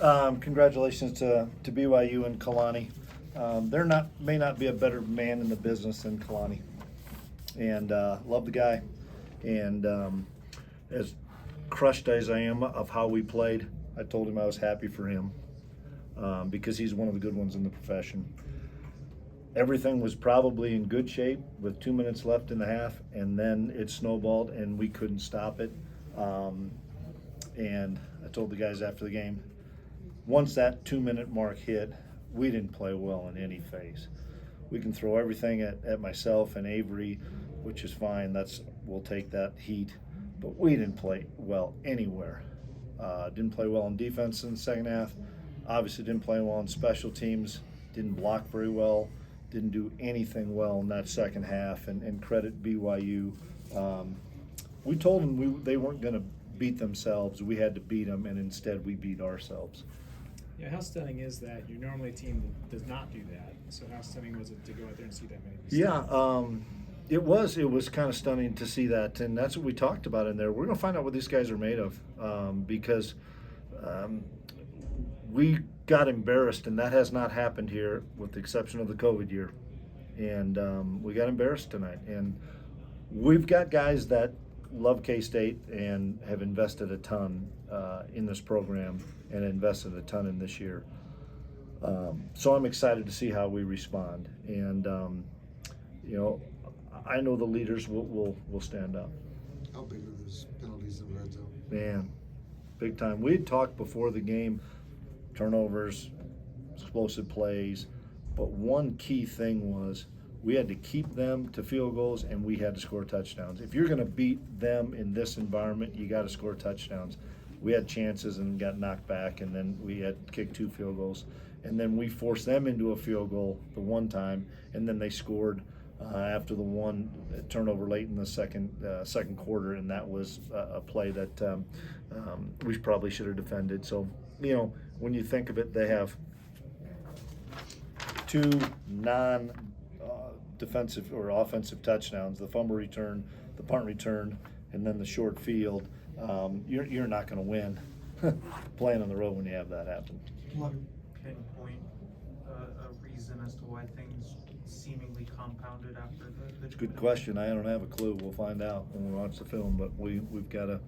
Congratulations to BYU and Kalani. May not be a better man in the business than Kalani, and love the guy. And as crushed as I am of how we played, I told him I was happy for him because he's one of the good ones in the profession. Everything was probably in good shape with 2 minutes left in the half, and then it snowballed, and we couldn't stop it. And I told the guys after the game, once that 2 minute mark hit, we didn't play well in any phase. We can throw everything at myself and Avery, which is fine. We'll take that heat, but we didn't play well anywhere. Didn't play well in defense in the second half. Obviously didn't play well in special teams. Didn't block very well. Didn't do anything well in that second half. And credit BYU. We told them they weren't going to beat themselves. We had to beat them, and instead we beat ourselves. Yeah, how stunning is that? You're normally a team that does not do that. So how stunning was it to go out there and see that many mistakes? Yeah, it was kind of stunning to see that, and that's what we talked about in there. We're going to find out what these guys are made of because we got embarrassed, and that has not happened here with the exception of the COVID year. And we got embarrassed tonight. And we've got guys that love K-State and have invested a ton in this program and invested a ton in this year. So I'm excited to see how we respond. And, I know the leaders will stand up. How big are those penalties in the red zone? Man, big time. We had talked before the game, turnovers, explosive plays, but one key thing was we had to keep them to field goals and we had to score touchdowns. If you're going to beat them in this environment, you got to score touchdowns. We had chances and got knocked back, and then we had kicked 2 field goals. And then we forced them into a field goal the one time, and then they scored after the one turnover late in the second quarter, and that was a play that we probably should have defended. So, when you think of it, they have 2 non-defensive or offensive touchdowns, the fumble return, the punt return, and then the short field. You're not going to win playing on the road when you have that happen. Pinpoint a reason as to why things seemingly compounded after the It's a good question. I don't have a clue. We'll find out when we watch the film. But we've got to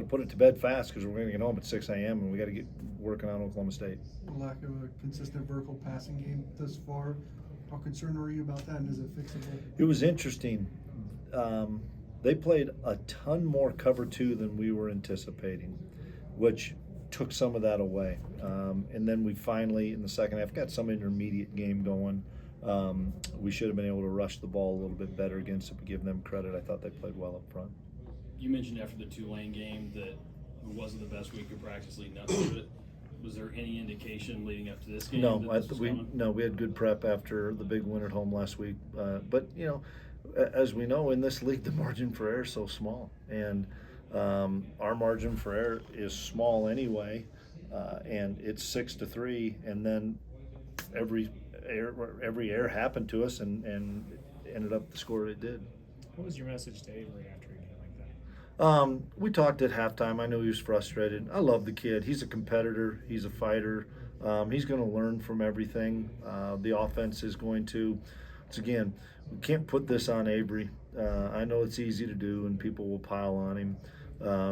put it to bed fast because we're going to get home at 6 a.m. and we got to get working on Oklahoma State. Lack of a consistent vertical passing game thus far. How concerned are you about that, and is it fixable? It was interesting. They played a ton more cover 2 than we were anticipating, which took some of that away. And then we finally, in the second half, got some intermediate game going. We should have been able to rush the ball a little bit better against it, but give them credit. I thought they played well up front. You mentioned after the Tulane game that it wasn't the best week of practice leading up to it. Was there any indication leading up to this game? No, we had good prep after the big win at home last week. But as we know, in this league, the margin for error is so small, and our margin for error is small anyway, and it's 6-3, and then every error happened to us and ended up the score it did. What was your message to Avery after a game like that? We talked at halftime. I know he was frustrated. I love the kid. He's a competitor. He's a fighter. He's going to learn from everything. The offense is going to. Again, we can't put this on Avery. I know it's easy to do, and people will pile on him,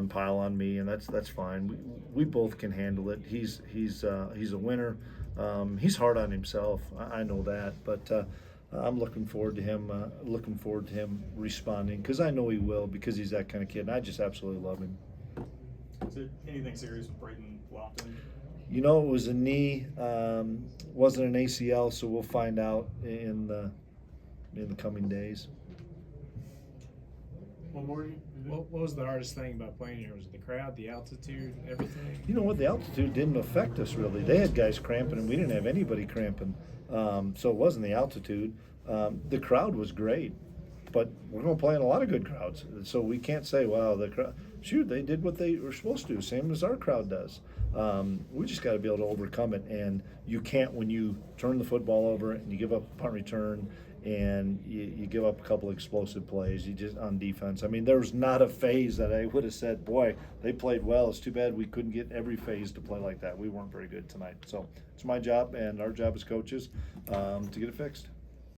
pile on me, and that's fine. We both can handle it. He's a winner. He's hard on himself. I know that, but I'm looking forward to him responding, because I know he will, because he's that kind of kid, and I just absolutely love him. Is it anything serious with Brayton Lofton? It was a knee, wasn't an ACL, so we'll find out in the coming days. What was the hardest thing about playing here? Was it the crowd, the altitude, everything? You know what? The altitude didn't affect us really. They had guys cramping, and we didn't have anybody cramping. So it wasn't the altitude. The crowd was great, but we're going to play in a lot of good crowds. So we can't say, wow, the crowd. Shoot, they did what they were supposed to do, same as our crowd does. We just got to be able to overcome it, and you can't when you turn the football over and you give up a punt return and you give up a couple explosive plays. You just on defense. I mean, there was not a phase that I would have said, boy, they played well. It's too bad we couldn't get every phase to play like that. We weren't very good tonight. So it's my job and our job as coaches to get it fixed.